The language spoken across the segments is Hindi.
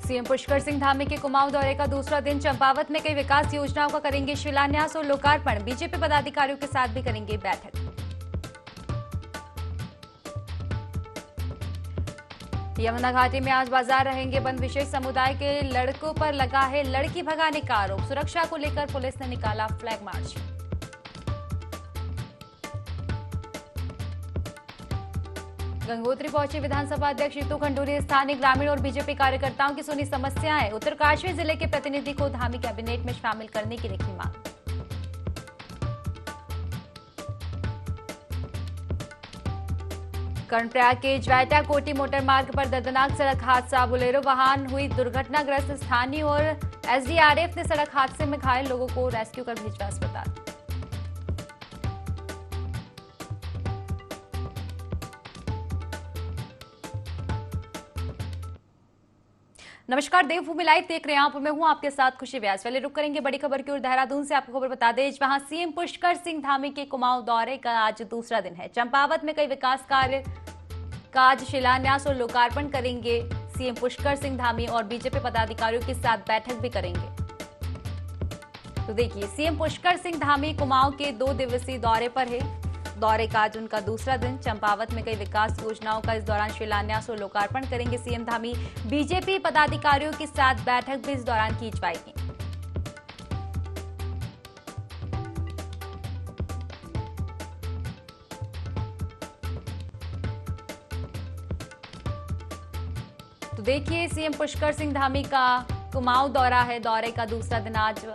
सीएम पुष्कर सिंह धामी के कुमाऊं दौरे का दूसरा दिन। चंपावत में कई विकास योजनाओं का करेंगे शिलान्यास और लोकार्पण। बीजेपी पदाधिकारियों के साथ भी करेंगे बैठक। यमुना घाटी में आज बाजार रहेंगे बंद। विशेष समुदाय के लड़कों पर लगा है लड़की भगाने का आरोप। सुरक्षा को लेकर पुलिस ने निकाला फ्लैग मार्च। गंगोत्री पहुंचे विधानसभा अध्यक्ष रितु खंडूरी ने स्थानीय ग्रामीण और बीजेपी कार्यकर्ताओं की सुनी समस्याएं। उत्तरकाशी जिले के प्रतिनिधि को धामी कैबिनेट में शामिल करने की रखी मांग। कर्णप्रयाग के ज्वाइटा कोटी मोटर मार्ग पर दर्दनाक सड़क हादसा। बोलेरो वाहन हुई दुर्घटनाग्रस्त। स्थानीय और एसडीआरएफ ने सड़क हादसे में घायल लोगों को रेस्क्यू कर भेजा अस्पताल। नमस्कार, देवभूमि लाइव देख रहे हैं आप। मैं हूं आपके साथ खुशी व्यास। पहले रुक करेंगे बड़ी खबर की ओर। देहरादून से आपको खबर बता दें, वहां सीएम पुष्कर सिंह धामी के कुमाऊं दौरे का आज दूसरा दिन है। चंपावत में कई विकास कार्य का आज शिलान्यास और लोकार्पण करेंगे सीएम पुष्कर सिंह धामी और बीजेपी पदाधिकारियों के साथ बैठक भी करेंगे। तो देखिए, सीएम पुष्कर सिंह धामी कुमाऊं के 2 दिवसीय दौरे पर है। दौरे का आज उनका दूसरा दिन। चंपावत में कई विकास योजनाओं का इस दौरान शिलान्यास और लोकार्पण करेंगे सीएम धामी। बीजेपी पदाधिकारियों के साथ बैठक भी इस दौरान की जाएगी। तो देखिए, सीएम पुष्कर सिंह धामी का कुमाऊं दौरा है। दौरे का दूसरा दिन आज,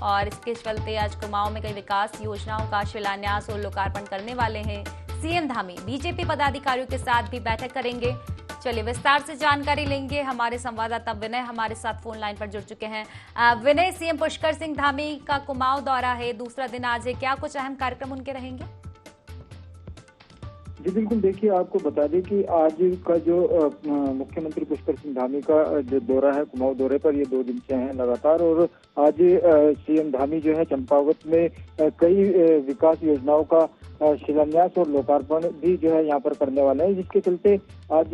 और इसके चलते आज कुमाऊं में कई विकास योजनाओं का शिलान्यास और लोकार्पण करने वाले हैं सीएम धामी। बीजेपी पदाधिकारियों के साथ भी बैठक करेंगे। चलिए विस्तार से जानकारी लेंगे। हमारे संवाददाता विनय हमारे साथ फोन लाइन पर जुड़ चुके हैं। विनय, सीएम पुष्कर सिंह धामी का कुमाऊं दौरा है, दूसरा दिन आज है, क्या कुछ अहम कार्यक्रम उनके रहेंगे? जी बिल्कुल, देखिए आपको बता दें कि आज का जो मुख्यमंत्री पुष्कर सिंह धामी का जो दौरा है कुमाऊं दौरे पर, ये 2 दिन से है लगातार। और आज सीएम धामी जो है चंपावत में कई विकास योजनाओं का शिलान्यास और लोकार्पण भी जो है यहाँ पर करने वाले हैं, जिसके चलते आज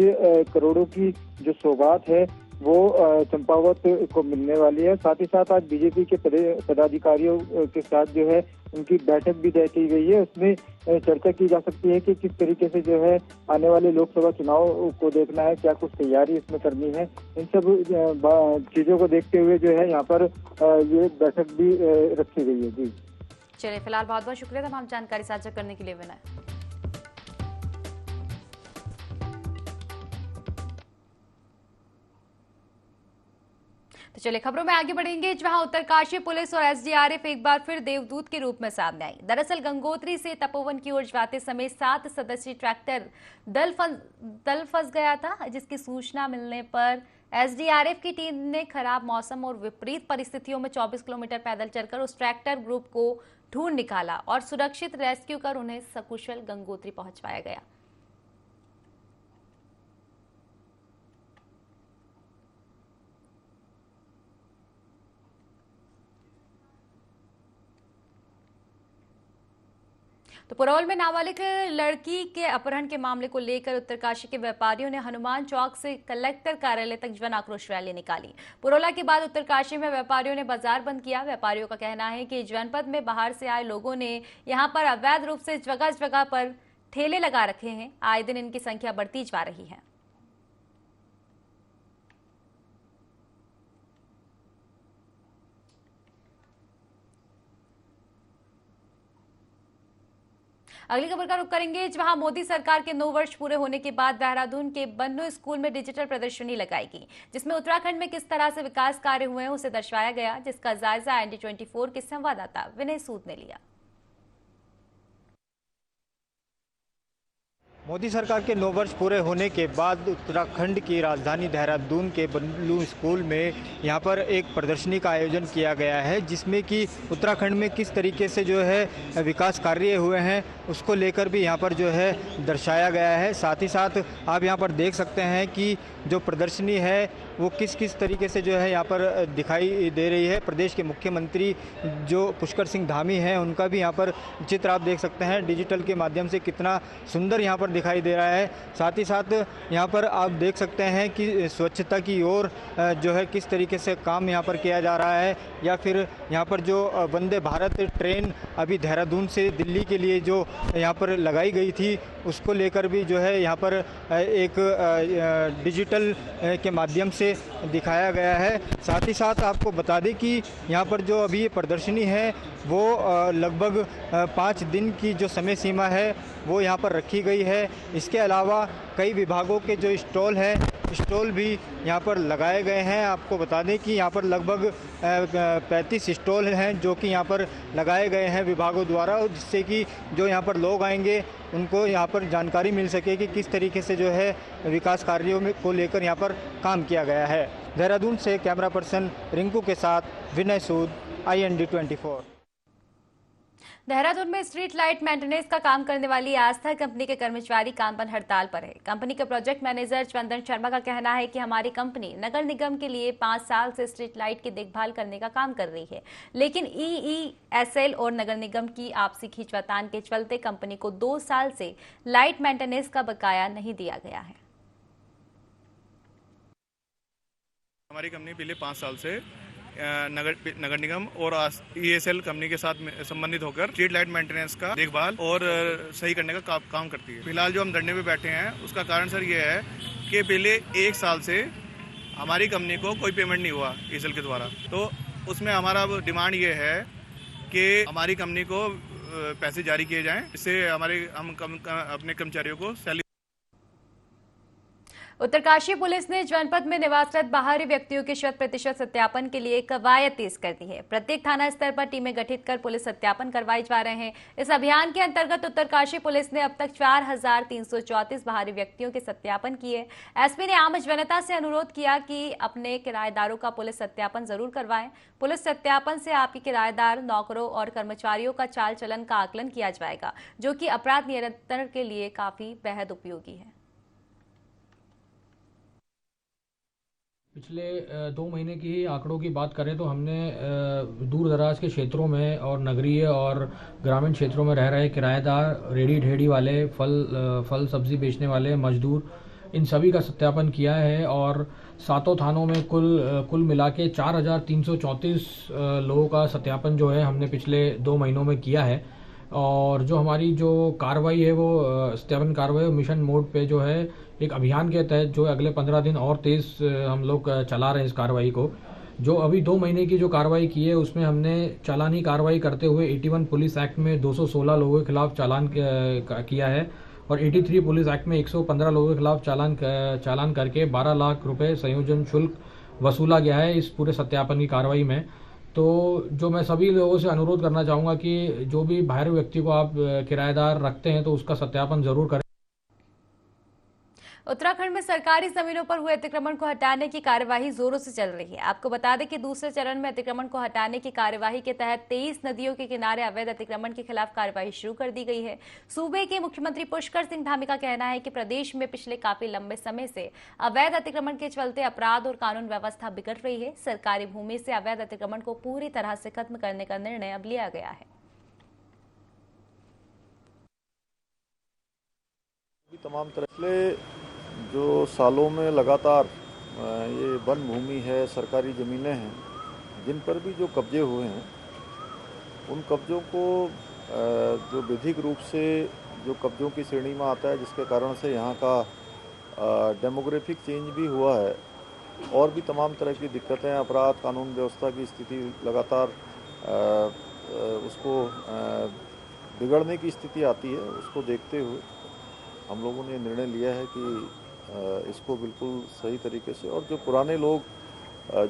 करोड़ों की जो सौगात है वो चंपावत को मिलने वाली है। साथ ही साथ आज बीजेपी के पदाधिकारियों के साथ जो है उनकी बैठक भी तय की गई है। उसमें चर्चा की जा सकती है कि किस तरीके से जो है आने वाले लोकसभा चुनाव को देखना है, क्या कुछ तैयारी इसमें करनी है। इन सब चीजों को देखते हुए जो है यहाँ पर ये बैठक भी रखी गई है। जी चलिए, फिलहाल बहुत बहुत शुक्रिया तमाम जानकारी साझा करने के लिए विनय। तो चलिए खबरों में आगे बढ़ेंगे, जहां उत्तरकाशी पुलिस और एसडीआरएफ एक बार फिर देवदूत के रूप में सामने आई। दरअसल गंगोत्री से तपोवन की ओर जाते समय 7 सदस्यीय ट्रैक्टर दल फंस गया था, जिसकी सूचना मिलने पर एसडीआरएफ की टीम ने खराब मौसम और विपरीत परिस्थितियों में 24 किलोमीटर पैदल चलकर उस ट्रैक्टर ग्रुप को ढूंढ निकाला और सुरक्षित रेस्क्यू कर उन्हें सकुशल गंगोत्री पहुंचाया गया। तो पुरौल में नाबालिग लड़की के अपहरण के मामले को लेकर उत्तरकाशी के व्यापारियों ने हनुमान चौक से कलेक्टर कार्यालय तक जन आक्रोश रैली निकाली। पुरौला के बाद उत्तरकाशी में व्यापारियों ने बाजार बंद किया। व्यापारियों का कहना है कि जनपद में बाहर से आए लोगों ने यहां पर अवैध रूप से जगह जगह पर ठेले लगा रखे हैं। आए दिन इनकी संख्या बढ़ती जा रही है। अगली खबर का रुख करेंगे, जहां मोदी सरकार के 9 वर्ष पूरे होने के बाद देहरादून के बन्नू स्कूल में डिजिटल प्रदर्शनी लगाई गई, जिसमें उत्तराखंड में किस तरह से विकास कार्य हुए हैं उसे दर्शाया गया, जिसका जायजा ND24 के संवाददाता विनय सूद ने लिया। मोदी सरकार के 9 वर्ष पूरे होने के बाद उत्तराखंड की राजधानी देहरादून के बन्नू स्कूल में यहाँ पर एक प्रदर्शनी का आयोजन किया गया है, जिसमें कि उत्तराखंड में किस तरीके से जो है विकास कार्य हुए हैं उसको लेकर भी यहाँ पर जो है दर्शाया गया है। साथ ही साथ आप यहाँ पर देख सकते हैं कि जो प्रदर्शनी है वो किस किस तरीके से जो है यहाँ पर दिखाई दे रही है। प्रदेश के मुख्यमंत्री जो पुष्कर सिंह धामी हैं उनका भी यहाँ पर चित्र आप देख सकते हैं डिजिटल के माध्यम से कितना सुंदर यहाँ पर दिखाई दे रहा है। साथ ही साथ यहाँ पर आप देख सकते हैं कि स्वच्छता की ओर जो है किस तरीके से काम यहाँ पर किया जा रहा है, या फिर यहाँ पर जो वंदे भारत ट्रेन अभी देहरादून से दिल्ली के लिए जो यहाँ पर लगाई गई थी उसको लेकर भी जो है यहाँ पर एक डिजिटल के माध्यम से दिखाया गया है। साथ ही साथ आपको बता दें कि यहाँ पर जो अभी ये प्रदर्शनी है वो लगभग 5 दिन की जो समय सीमा है वो यहाँ पर रखी गई है। इसके अलावा कई विभागों के जो स्टॉल भी यहाँ पर लगाए गए हैं। आपको बता दें कि यहाँ पर लगभग 35 स्टॉल हैं जो कि यहाँ पर लगाए गए हैं विभागों द्वारा, जिससे कि जो यहाँ पर लोग आएंगे उनको यहाँ पर जानकारी मिल सके कि किस तरीके से जो है विकास कार्यों में को लेकर यहाँ पर काम किया गया है। देहरादून से कैमरा पर्सन रिंकू के साथ विनय सूद, IND 24। देहरादून में स्ट्रीट लाइट मेंटेनेंस का काम करने वाली आस्था कंपनी के कर्मचारी काम पर हड़ताल पर है। कंपनी के प्रोजेक्ट मैनेजर चंदन शर्मा का कहना है कि हमारी कंपनी नगर निगम के लिए 5 साल से स्ट्रीट लाइट की देखभाल करने का काम कर रही है, लेकिन EESL और नगर निगम की आपसी खींचतान के चलते कंपनी को 2 साल से लाइट मेंटेनेंस का बकाया नहीं दिया गया है। हमारी कंपनी पिछले 5 साल से नगर निगम और EESL कंपनी के साथ संबंधित होकर स्ट्रीट लाइट मेंटेनेंस का देखभाल और सही करने का काम करती है। फिलहाल जो हम धरने पे बैठे हैं उसका कारण सर ये है कि पहले 1 साल से हमारी कंपनी को कोई पेमेंट नहीं हुआ EESL के द्वारा, तो उसमें हमारा डिमांड ये है कि हमारी कंपनी को पैसे जारी किए जाएं, इससे हम अपने कर्मचारियों को सैलरी। उत्तरकाशी पुलिस ने जनपद में निवासरत बाहरी व्यक्तियों के 100% सत्यापन के लिए कवायद तेज कर दी है। प्रत्येक थाना स्तर पर टीमें गठित कर पुलिस सत्यापन करवाए जा रहे हैं। इस अभियान के अंतर्गत उत्तरकाशी पुलिस ने अब तक 4334 बाहरी व्यक्तियों के सत्यापन किए। एसपी ने आम जनता से अनुरोध किया कि अपने किराएदारों का पुलिस सत्यापन जरूर करवाएं। पुलिस सत्यापन से आपके किराएदार, नौकरों और कर्मचारियों का चाल चलन का आकलन किया जाएगा, जो कि अपराध नियंत्रण के लिए काफी बेहद उपयोगी है। पिछले 2 महीने की ही आंकड़ों की बात करें तो हमने दूर दराज के क्षेत्रों में और नगरीय और ग्रामीण क्षेत्रों में रह रहे किराएदार, रेडी ढेड़ी वाले, फल सब्जी बेचने वाले, मजदूर, इन सभी का सत्यापन किया है और 7 थानों में कुल मिला के 4334 लोगों का सत्यापन जो है हमने पिछले 2 महीनों में किया है। और जो हमारी जो कार्रवाई है वो सत्यापन कार्रवाई मिशन मोड पे जो है एक अभियान के तहत जो अगले 15 दिन और तेज हम लोग चला रहे हैं इस कार्रवाई को। जो अभी 2 महीने की जो कार्रवाई की है उसमें हमने चालानी कार्रवाई करते हुए 81 पुलिस एक्ट में 216 लोगों के खिलाफ चालान किया है और 83 पुलिस एक्ट में 115 लोगों के खिलाफ चालान करके 12 लाख रुपए संयोजन शुल्क वसूला गया है इस पूरे सत्यापन की कार्रवाई में। तो जो मैं सभी लोगों से अनुरोध करना चाहूँगा कि जो भी बाहरी व्यक्ति को आप किराएदार रखते हैं तो उसका सत्यापन जरूर करें। उत्तराखंड में सरकारी जमीनों पर हुए अतिक्रमण को हटाने की कार्यवाही जोरों से चल रही है। आपको बता दें कि दूसरे चरण में अतिक्रमण को हटाने की कार्यवाही के तहत 23 नदियों के किनारे अवैध अतिक्रमण के खिलाफ कार्यवाही शुरू कर दी गई है। सूबे के मुख्यमंत्री पुष्कर सिंह धामी का कहना है कि प्रदेश में पिछले काफी लंबे समय से अवैध अतिक्रमण के चलते अपराध और कानून व्यवस्था बिगड़ रही है। सरकारी भूमि से अवैध अतिक्रमण को पूरी तरह से खत्म करने का निर्णय अब लिया गया है। तमाम तरह जो सालों में लगातार ये वन भूमि है, सरकारी ज़मीनें हैं, जिन पर भी जो कब्जे हुए हैं उन कब्जों को जो विधिक रूप से जो कब्जों की श्रेणी में आता है, जिसके कारण से यहाँ का डेमोग्राफिक चेंज भी हुआ है और भी तमाम तरह की दिक्कतें, अपराध, कानून व्यवस्था की स्थिति लगातार उसको बिगड़ने की स्थिति आती है। उसको देखते हुए हम लोगों ने निर्णय लिया है कि इसको बिल्कुल सही तरीके से, और जो पुराने लोग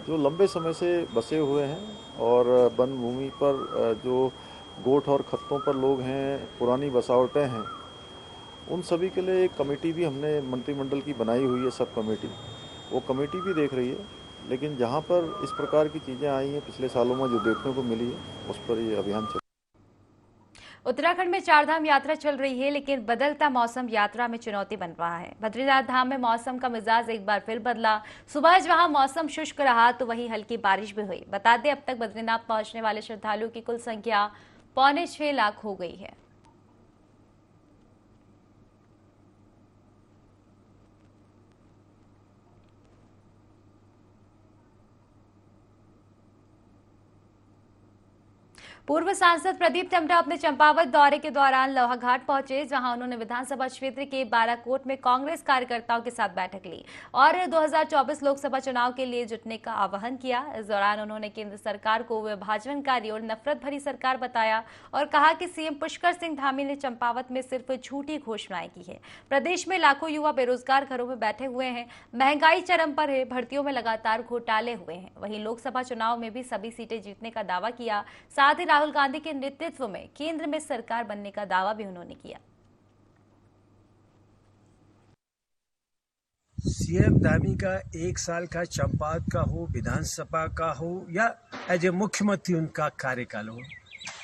जो लंबे समय से बसे हुए हैं और वन भूमि पर जो गोठ और खत्तों पर लोग हैं, पुरानी बसावटें हैं, उन सभी के लिए एक कमेटी भी हमने मंत्रिमंडल की बनाई हुई है, सब कमेटी। वो कमेटी भी देख रही है, लेकिन जहाँ पर इस प्रकार की चीज़ें आई हैं पिछले सालों में जो देखने को मिली है उस पर ये अभियान चल। उत्तराखंड में चारधाम यात्रा चल रही है, लेकिन बदलता मौसम यात्रा में चुनौती बन रहा है। बद्रीनाथ धाम में मौसम का मिजाज एक बार फिर बदला। सुबह जहां मौसम शुष्क रहा तो वहीं हल्की बारिश भी हुई। बता दें, अब तक बद्रीनाथ पहुंचने वाले श्रद्धालुओं की कुल संख्या 6.25 लाख हो गई है। पूर्व सांसद प्रदीप टमटा अपने चंपावत दौरे के दौरान लोहाघाट पहुंचे, जहां उन्होंने विधानसभा क्षेत्र के बाराकोट में कांग्रेस कार्यकर्ताओं के साथ बैठक ली और 2024 लोकसभा चुनाव के लिए जुटने का आह्वान किया। इस दौरान उन्होंने केंद्र सरकार को विभाजनकारी और नफरत भरी सरकार बताया और कहा कि सीएम पुष्कर सिंह धामी ने चंपावत में सिर्फ झूठी घोषणाएं की है। प्रदेश में लाखों युवा बेरोजगार घरों में बैठे हुए हैं, महंगाई चरम पर है, भर्तियों में लगातार घोटाले हुए हैं। वहीं लोकसभा चुनाव में भी सभी सीटें जीतने का दावा किया। साथ ही राहुल गांधी के नेतृत्व में केंद्र में सरकार बनने का दावा भी उन्होंने किया। सीएम धामी का 1 साल का चंपावत का हो, विधानसभा का हो या एज ए मुख्यमंत्री उनका कार्यकाल हो,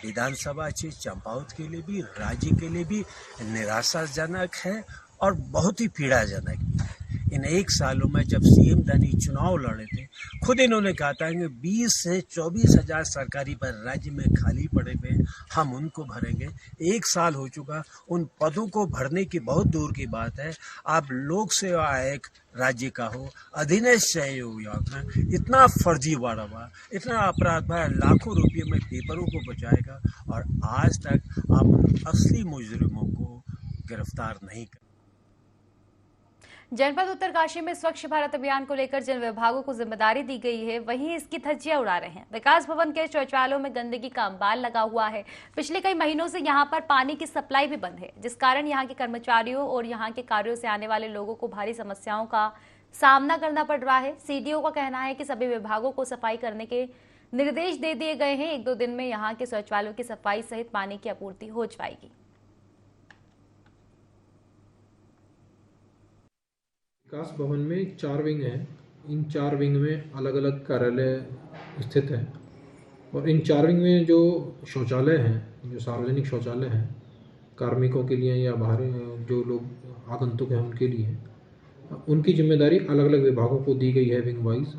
विधानसभा से चंपावत के लिए भी, राज्य के लिए भी निराशाजनक है और बहुत ही पीड़ाजनक। इन 1 सालों में जब सीएम धामी चुनाव लड़े थे, खुद इन्होंने कहा था कि 20 से 24 हजार सरकारी पद राज्य में खाली पड़े हुए, हम उनको भरेंगे। 1 साल हो चुका, उन पदों को भरने की बहुत दूर की बात है। आप लोक सेवा आयोग राज्य का हो, अधीनस्थ सहयोग योजना, इतना फर्जीवाड़ा हुआ, इतना अपराध हुआ, लाखों रुपये में पेपरों को बचाएगा और आज तक आप उन असली मुजरिमों को गिरफ्तार नहीं कर। जनपद उत्तरकाशी में स्वच्छ भारत अभियान को लेकर जिन विभागों को जिम्मेदारी दी गई है, वहीं इसकी धज्जियां उड़ा रहे हैं। विकास भवन के शौचालयों में गंदगी का अंबार लगा हुआ है। पिछले कई महीनों से यहां पर पानी की सप्लाई भी बंद है, जिस कारण यहां के कर्मचारियों और यहां के कार्यों से आने वाले लोगों को भारी समस्याओं का सामना करना पड़ रहा है। सीडीओ का कहना है कि सभी विभागों को सफाई करने के निर्देश दे दिए गए हैं। 1-2 दिन में यहाँ के शौचालयों की सफाई सहित पानी की आपूर्ति हो जाएगी। विकास भवन में 4 विंग हैं। इन 4 विंग में अलग अलग कार्यालय स्थित है और इन 4 विंग में जो शौचालय हैं, जो सार्वजनिक शौचालय हैं, कार्मिकों के लिए या बाहर जो लोग आगंतुक हैं उनके लिए, उनकी जिम्मेदारी अलग अलग विभागों को दी गई है विंग वाइज।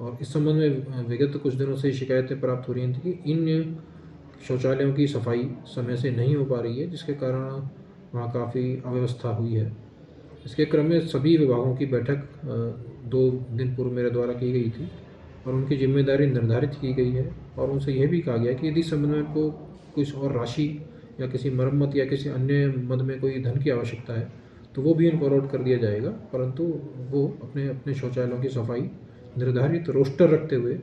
और इस संबंध में विगत कुछ दिनों से शिकायतें प्राप्त हो रही थी कि इन शौचालयों की सफाई समय से नहीं हो पा रही है, जिसके कारण वहाँ काफ़ी अव्यवस्था हुई है। इसके क्रम में सभी विभागों की बैठक 2 दिन पूर्व मेरे द्वारा की गई थी और उनकी जिम्मेदारी निर्धारित की गई है और उनसे यह भी कहा गया कि यदि संबंध में उनको कुछ और राशि या किसी मरम्मत या किसी अन्य मद में कोई धन की आवश्यकता है तो वो भी इनको अलॉट कर दिया जाएगा, परंतु वो अपने अपने शौचालयों की सफाई निर्धारित रोस्टर रखते हुए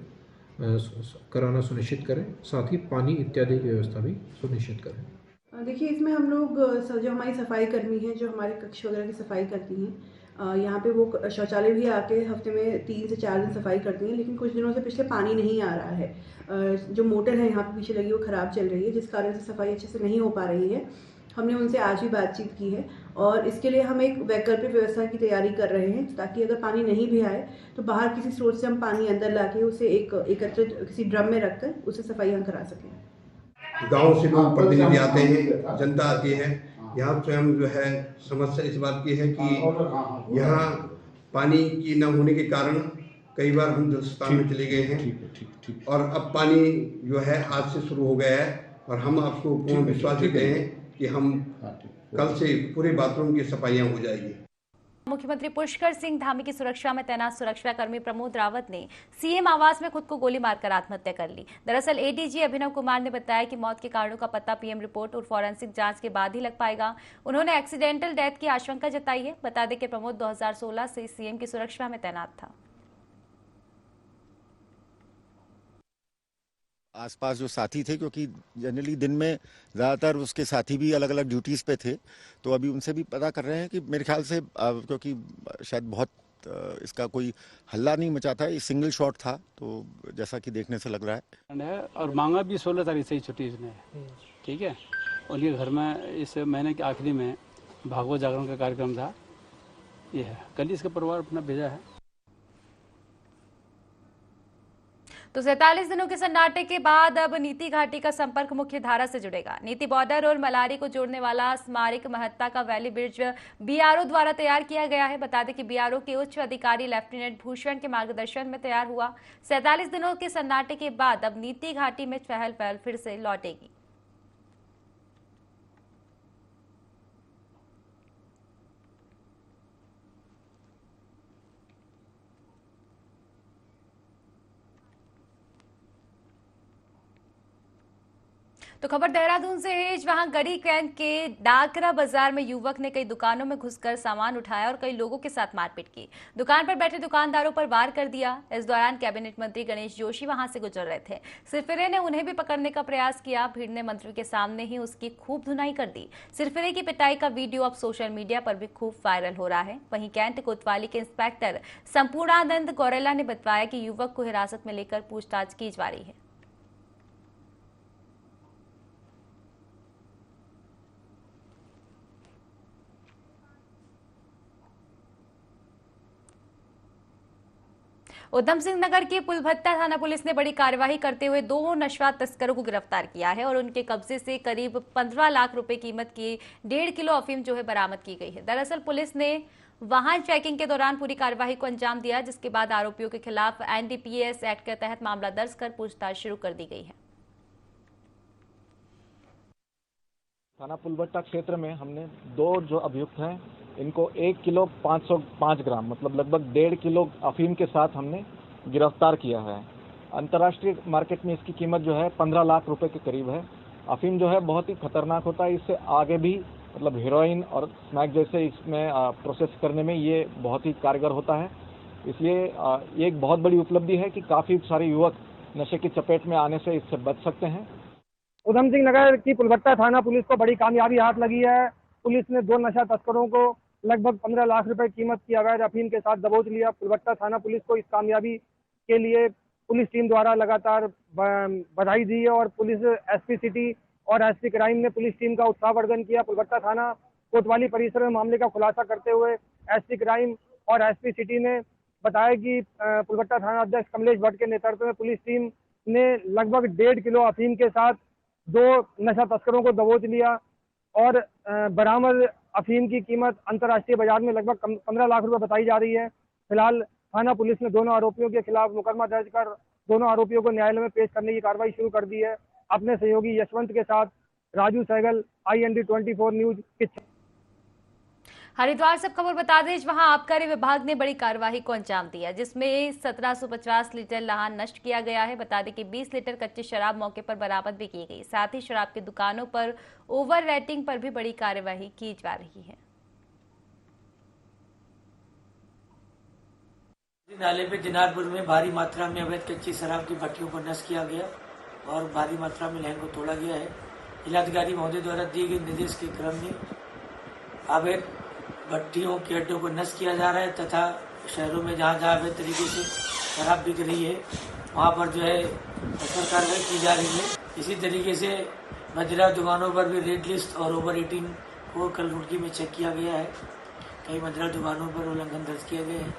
कराना सुनिश्चित करें, साथ ही पानी इत्यादि की व्यवस्था भी सुनिश्चित करें। देखिए, इसमें हम लोग जो हमारी सफाई कर्मी हैं, जो हमारे कक्ष वगैरह की सफाई करती हैं, यहाँ पे वो शौचालय भी आके हफ्ते में 3 से 4 दिन सफाई करती हैं, लेकिन कुछ दिनों से पिछले पानी नहीं आ रहा है। जो मोटर है यहाँ पे पीछे लगी वो ख़राब चल रही है, जिस कारण से सफाई अच्छे से नहीं हो पा रही है। हमने उनसे आज भी बातचीत की है और इसके लिए हम एक वैकल्पिक व्यवस्था की तैयारी कर रहे हैं, ताकि अगर पानी नहीं भी आए तो बाहर किसी स्रोत से हम पानी अंदर ला के उसे एक एकत्रित किसी ड्रम में रखकर उसे सफाई हम करा सकें। गांव से लोग प्रतिनिधि आते हैं, जनता आती है। यहाँ स्वयं जो है समस्या इस बात की है कि यहाँ पानी की न होने के कारण कई बार हम हिंदुस्तान में चले गए हैं और अब पानी जो है आज से शुरू हो गया है और हम आपको पूर्ण विश्वास देते हैं कि हम कल से पूरे बाथरूम की सफाइयाँ हो जाएगी। मुख्यमंत्री पुष्कर सिंह धामी की सुरक्षा में तैनात सुरक्षाकर्मी प्रमोद रावत ने सीएम आवास में खुद को गोली मारकर आत्महत्या कर ली। दरअसल एडीजी अभिनव कुमार ने बताया कि मौत के कारणों का पता पीएम रिपोर्ट और फॉरेंसिक जांच के बाद ही लग पाएगा। उन्होंने एक्सीडेंटल डेथ की आशंका जताई है। बता दें कि प्रमोद 2016 से सीएम की सुरक्षा में तैनात था। आसपास जो साथी थे, क्योंकि जनरली दिन में ज़्यादातर उसके साथी भी अलग अलग ड्यूटीज़ पे थे, तो अभी उनसे भी पता कर रहे हैं कि मेरे ख्याल से क्योंकि शायद बहुत इसका कोई हल्ला नहीं मचा था, ये सिंगल शॉट था, तो जैसा कि देखने से लग रहा है। और मांगा भी 16 तारीख से ही छुट्टी इसने, ठीक है। उनके घर में इस महीने के आखिरी में भागवत जागरण का कार्यक्रम था, ये है। कल ही इसका परिवार अपना भेजा है। तो 47 दिनों के सन्नाटे के बाद अब नीति घाटी का संपर्क मुख्य धारा से जुड़ेगा। नीति बॉर्डर और मलारी को जोड़ने वाला स्मारक महत्ता का वैली ब्रिज बीआरओ द्वारा तैयार किया गया है। बता दें कि बीआरओ के उच्च अधिकारी लेफ्टिनेंट भूषण के मार्गदर्शन में तैयार हुआ। 47 दिनों के सन्नाटे के बाद अब नीति घाटी में चहल पहल फिर से लौटेगी। तो खबर देहरादून से है, वहां गढ़ी कैंट के डाकरा बाजार में युवक ने कई दुकानों में घुसकर सामान उठाया और कई लोगों के साथ मारपीट की। दुकान पर बैठे दुकानदारों पर वार कर दिया। इस दौरान कैबिनेट मंत्री गणेश जोशी वहां से गुजर रहे थे। सिरफिरे ने उन्हें भी पकड़ने का प्रयास किया। भीड़ ने मंत्री के सामने ही उसकी खूब धुनाई कर दी। सिरफिरे की पिटाई का वीडियो अब सोशल मीडिया पर भी खूब वायरल हो रहा है। वहीं कैंट कोतवाली के इंस्पेक्टर संपूर्णानंद गौरेला ने बताया कि युवक को हिरासत में लेकर पूछताछ की जा रही है। उधम सिंह नगर की पुलभत्ता थाना पुलिस ने बड़ी कार्यवाही करते हुए 2 नशा तस्करों को गिरफ्तार किया है और उनके कब्जे से करीब 15 लाख रुपए कीमत की 1.5 किलो अफीम जो है बरामद की गई है। दरअसल पुलिस ने वाहन चेकिंग के दौरान पूरी कार्यवाही को अंजाम दिया, जिसके बाद आरोपियों के खिलाफ एनडीपीएस एक्ट के तहत मामला दर्ज कर पूछताछ शुरू कर दी गई है। थाना पुलभट्टा क्षेत्र में हमने 2 जो अभियुक्त हैं इनको 1 किलो 505 ग्राम मतलब लगभग 1.5 किलो अफीम के साथ हमने गिरफ्तार किया है। अंतर्राष्ट्रीय मार्केट में इसकी कीमत जो है 15 लाख रुपए के करीब है। अफीम जो है बहुत ही खतरनाक होता है। इससे आगे भी मतलब हेरोइन और स्मैक जैसे इसमें प्रोसेस करने में ये बहुत ही कारगर होता है। इसलिए ये एक बहुत बड़ी उपलब्धि है कि काफ़ी सारे युवक नशे की चपेट में आने से इससे बच सकते हैं। उधम सिंह नगर की पुलभट्टा थाना पुलिस को बड़ी कामयाबी हाथ लगी है। पुलिस ने 2 नशा तस्करों को लगभग 15 लाख रुपए कीमत की अवैध अफीम के साथ दबोच लिया। पुलभट्टा थाना पुलिस को इस कामयाबी के लिए पुलिस टीम द्वारा लगातार बधाई दी है और पुलिस एसपी सिटी और एसपी क्राइम ने पुलिस टीम का उत्साहवर्धन किया। पुलभट्टा थाना कोतवाली परिसर में मामले का खुलासा करते हुए एसपी क्राइम और एसपी सिटी ने बताया कि पुलभट्टा थाना अध्यक्ष कमलेश भट्ट के नेतृत्व में पुलिस टीम ने लगभग 1.5 किलो अफीम के साथ 2 नशा तस्करों को दबोच लिया और बरामद अफीम की कीमत अंतर्राष्ट्रीय बाजार में लगभग 15 लाख रुपए बताई जा रही है। फिलहाल थाना पुलिस ने दोनों आरोपियों के खिलाफ मुकदमा दर्ज कर दोनों आरोपियों को न्यायालय में पेश करने की कार्रवाई शुरू कर दी है। अपने सहयोगी यशवंत के साथ राजू सहगल, IND 24 न्यूज। हरिद्वार से खबर बता दें, वहां आबकारी विभाग ने बड़ी कार्रवाई को अंजाम दिया, जिसमें 1750 लीटर लाहन नष्ट किया गया है। बता दें कि 20 लीटर कच्ची शराब मौके पर बरामद भी की गई। साथ ही शराब की दुकानों पर ओवर रेटिंग पर भी बड़ी कार्रवाई की जा रही है। नाले पे दिनारपुर में भारी मात्रा में अवैध कच्ची शराब की भट्टियों को नष्ट किया गया और भारी मात्रा में लहन को तोड़ा गया है। जिलाधिकारी महोदय द्वारा दिए गए निर्देश के क्रम में अवैध भट्टियों के अड्डों को नष्ट किया जा रहा है तथा शहरों में जहाँ जहाँ अवैध तरीके से शराब बिक रही है वहाँ पर जो है कठोर कार्रवाई की जा रही है। इसी तरीके से मदिरा दुकानों पर भी रेड लिस्ट और ओवर ईटिंग को कल रुड़की में चेक किया गया है। कई मदिरा दुकानों पर उल्लंघन दर्ज किए गए हैं।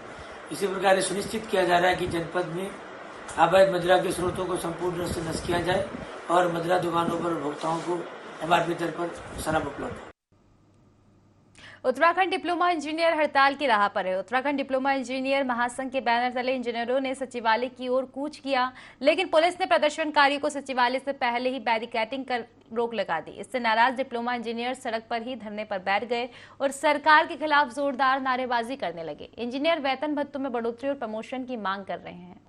इसी प्रकार सुनिश्चित किया जा रहा है कि जनपद में अवैध मदिरा के स्रोतों को संपूर्ण रूप से नष्ट किया जाए और मदिरा दुकानों पर उपभोक्ताओं को MRP दर पर शराब उपलब्ध हो। उत्तराखंड डिप्लोमा इंजीनियर हड़ताल की राह पर है। उत्तराखंड डिप्लोमा इंजीनियर महासंघ के बैनर तले इंजीनियरों ने सचिवालय की ओर कूच किया, लेकिन पुलिस ने प्रदर्शनकारियों को सचिवालय से पहले ही बैरिकेडिंग कर रोक लगा दी। इससे नाराज डिप्लोमा इंजीनियर सड़क पर ही धरने पर बैठ गए और सरकार के खिलाफ जोरदार नारेबाजी करने लगे। इंजीनियर वेतन भत्तों में बढ़ोतरी और प्रमोशन की मांग कर रहे हैं।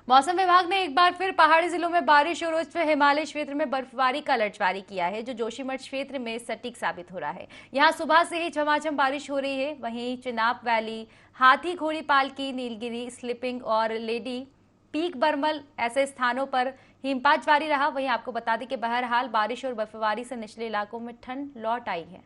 मौसम विभाग ने एक बार फिर पहाड़ी जिलों में बारिश और उच्च हिमालय क्षेत्र में बर्फबारी का अलर्ट जारी किया है, जो जोशीमठ क्षेत्र में सटीक साबित हो रहा है। यहां सुबह से ही झमाझम बारिश हो रही है। वहीं चिनाब वैली, हाथी घोड़ी पालकी, नीलगिरी, स्लीपिंग और लेडी पीक बर्मल ऐसे स्थानों पर हिमपात जारी रहा। वहीं आपको बता दें कि बहरहाल बारिश और बर्फबारी से निचले इलाकों में ठंड लौट आई है।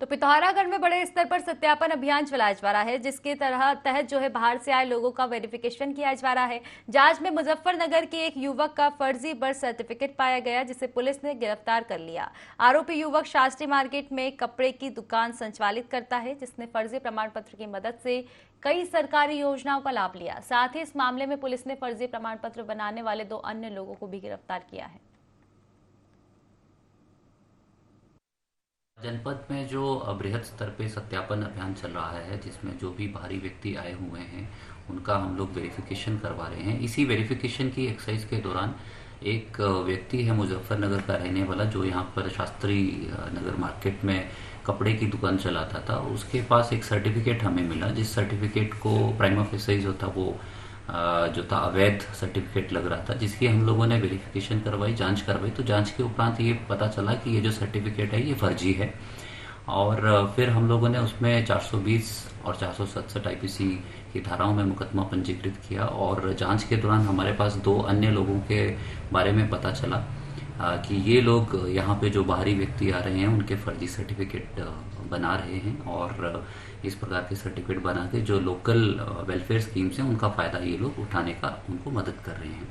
तो पिथौरागढ़ में बड़े स्तर पर सत्यापन अभियान चलाया जा रहा है, जिसके तहत जो है बाहर से आए लोगों का वेरिफिकेशन किया जा रहा है। जांच में मुजफ्फरनगर के एक युवक का फर्जी बर्थ सर्टिफिकेट पाया गया, जिसे पुलिस ने गिरफ्तार कर लिया। आरोपी युवक शास्त्री मार्केट में कपड़े की दुकान संचालित करता है, जिसने फर्जी प्रमाण पत्र की मदद से कई सरकारी योजनाओं का लाभ लिया। साथ ही इस मामले में पुलिस ने फर्जी प्रमाण पत्र बनाने वाले 2 अन्य लोगों को भी गिरफ्तार किया है। जनपद में जो बृहद स्तर पे सत्यापन अभियान चल रहा है, जिसमें जो भी बाहरी व्यक्ति आए हुए हैं उनका हम लोग वेरिफिकेशन करवा रहे हैं। इसी वेरिफिकेशन की एक्सरसाइज के दौरान एक व्यक्ति है मुजफ्फरनगर का रहने वाला, जो यहाँ पर शास्त्री नगर मार्केट में कपड़े की दुकान चलाता था। उसके पास एक सर्टिफिकेट हमें मिला, जिस सर्टिफिकेट को प्राइमा फेसिस जो था वो जो था अवैध सर्टिफिकेट लग रहा था, जिसकी हम लोगों ने वेरिफिकेशन करवाई, जांच करवाई। तो जांच के उपरांत ये पता चला कि ये जो सर्टिफिकेट है ये फर्जी है। और फिर हम लोगों ने उसमें 420 और 467 IPC की धाराओं में मुकदमा पंजीकृत किया। और जांच के दौरान हमारे पास 2 अन्य लोगों के बारे में पता चला कि ये लोग यहाँ पे जो बाहरी व्यक्ति आ रहे हैं उनके फर्जी सर्टिफिकेट बना रहे हैं, और इस प्रकार के सर्टिफिकेट बना के जो लोकल वेलफेयर स्कीम्स हैं उनका फ़ायदा ये लोग उठाने का उनको मदद कर रहे हैं।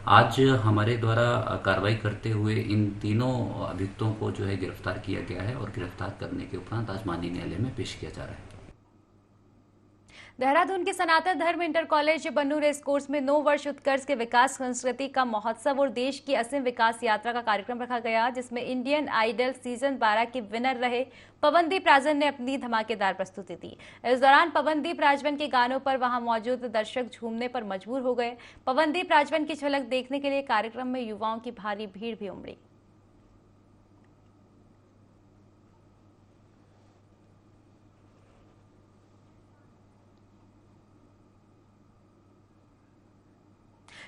आज हमारे द्वारा कार्रवाई करते हुए इन तीनों अभियुक्तों को जो है गिरफ्तार किया गया है, और गिरफ्तार करने के उपरांत आज माननीय न्यायालय में पेश किया जा रहा है। देहरादून के सनातन धर्म इंटर कॉलेज बन्नू रेस कोर्स में 9 वर्ष उत्कर्ष के विकास संस्कृति का महोत्सव और देश की असीम विकास यात्रा का कार्यक्रम रखा गया, जिसमें इंडियन आइडल सीजन 12 के विनर रहे पवनदीप राजन ने अपनी धमाकेदार प्रस्तुति दी। इस दौरान पवनदीप राजवन के गानों पर वहां मौजूद दर्शक झूमने पर मजबूर हो गए। पवनदीप राजवन की झलक देखने के लिए कार्यक्रम में युवाओं की भारी भीड़ भी उमड़ी।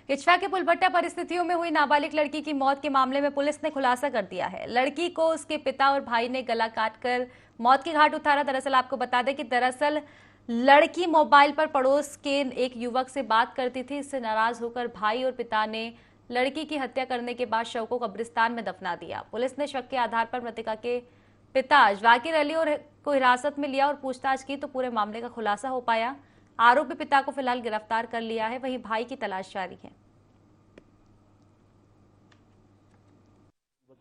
किचवा के पुलबट्टा परिस्थितियों में हुई नाबालिग लड़की की मौत के मामले में पुलिस ने खुलासा कर दिया है। लड़की को उसके पिता और भाई ने गला काटकर मौत की घाट उतारा। दरअसल आपको बता दें कि लड़की मोबाइल पर पड़ोस के एक युवक से बात करती थी। इससे नाराज होकर भाई और पिता ने लड़की की हत्या करने के बाद शव को कब्रिस्तान में दफना दिया। पुलिस ने शक के आधार पर मृतका के पिता जाकिर अली को हिरासत में लिया और पूछताछ की तो पूरे मामले का खुलासा हो पाया। आरोपी पिता को फिलहाल गिरफ्तार कर लिया है, वहीं भाई की तलाश जारी है।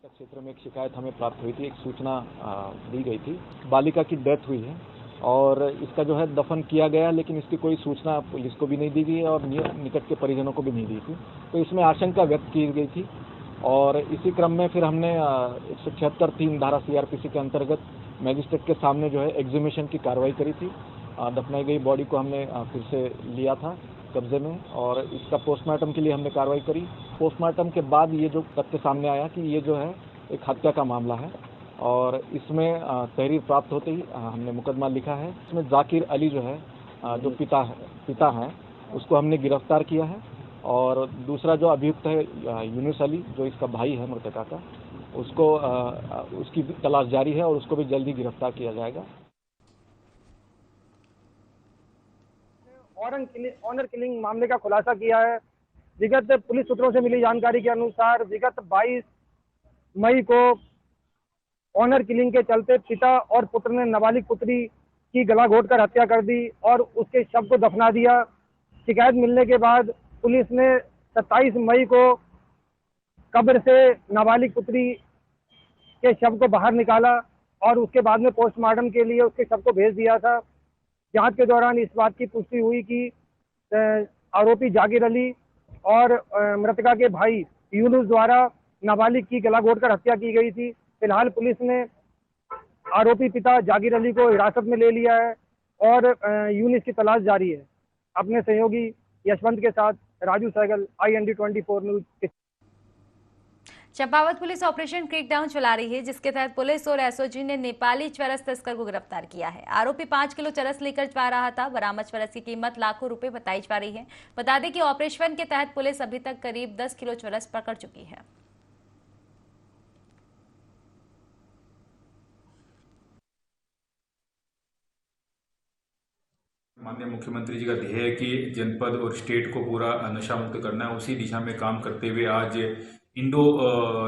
क्षेत्र में एक शिकायत हमें प्राप्त हुई थी, एक सूचना दी गई थी, बालिका की डेथ हुई है और इसका जो है दफन किया गया, लेकिन इसकी कोई सूचना पुलिस को भी नहीं दी गई और निकट के परिजनों को भी नहीं दी थी। तो इसमें आशंका व्यक्त की गई थी और इसी क्रम में फिर हमने 176(3) धारा CRPC के अंतर्गत मैजिस्ट्रेट के सामने जो है एक्सह्यूमेशन की कार्रवाई करी थी। दफनाई गई बॉडी को हमने फिर से लिया था कब्जे में और इसका पोस्टमार्टम के लिए हमने कार्रवाई करी। पोस्टमार्टम के बाद ये जो तथ्य सामने आया कि ये जो है एक हत्या का मामला है और इसमें तहरीर प्राप्त होते ही हमने मुकदमा लिखा है। इसमें जाकिर अली जो है जो पिता हैं उसको हमने गिरफ्तार किया है और दूसरा जो अभियुक्त है यूनुस अली जो इसका भाई है मृतका का, उसको उसकी तलाश जारी है और उसको भी जल्दी गिरफ्तार किया जाएगा। ऑनर किलिंग मामले का खुलासा किया है। विगत पुलिस सूत्रों से मिली जानकारी के अनुसार विगत 22 मई को ऑनर किलिंग के चलते पिता और पुत्र ने नाबालिग पुत्री की गला घोंटकर हत्या कर दी और उसके शव को दफना दिया। शिकायत मिलने के बाद पुलिस ने 27 मई को कब्र से नाबालिग पुत्री के शव को बाहर निकाला और उसके बाद में पोस्टमार्टम के लिए उसके शव को भेज दिया था। जांच के दौरान इस बात की पुष्टि हुई कि आरोपी जाकिर अली और मृतका के भाई यूनुस द्वारा नाबालिग की गला घोंटकर हत्या की गई थी। फिलहाल पुलिस ने आरोपी पिता जाकिर अली को हिरासत में ले लिया है और यूनुस की तलाश जारी है। अपने सहयोगी यशवंत के साथ Raju Sehgal, IND 24 news. Champawat police operation crackdown चला रही है, जिसके तहत पुलिस और SOG ने नेपाली चरस तस्कर को गिरफ्तार किया है। आरोपी 5 किलो चरस लेकर जा रहा था। बरामद चरस की कीमत लाखों रुपए बताई जा रही है। बता दें कि ऑपरेशन के तहत पुलिस अभी तक करीब 10 किलो चरस पकड़ चुकी है। माननीय मुख्यमंत्री जी का ध्येय है कि जनपद और स्टेट को पूरा नशा मुक्त करना है। उसी दिशा में काम करते हुए आज इंडो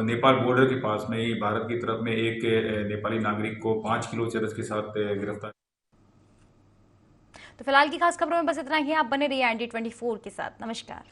नेपाल बॉर्डर के पास में ही भारत की तरफ में एक नेपाली नागरिक को 5 किलो चरस के साथ गिरफ्तार। तो फिलहाल की खास खबरों में बस इतना ही। आप बने रहिए ND24 के साथ। नमस्कार।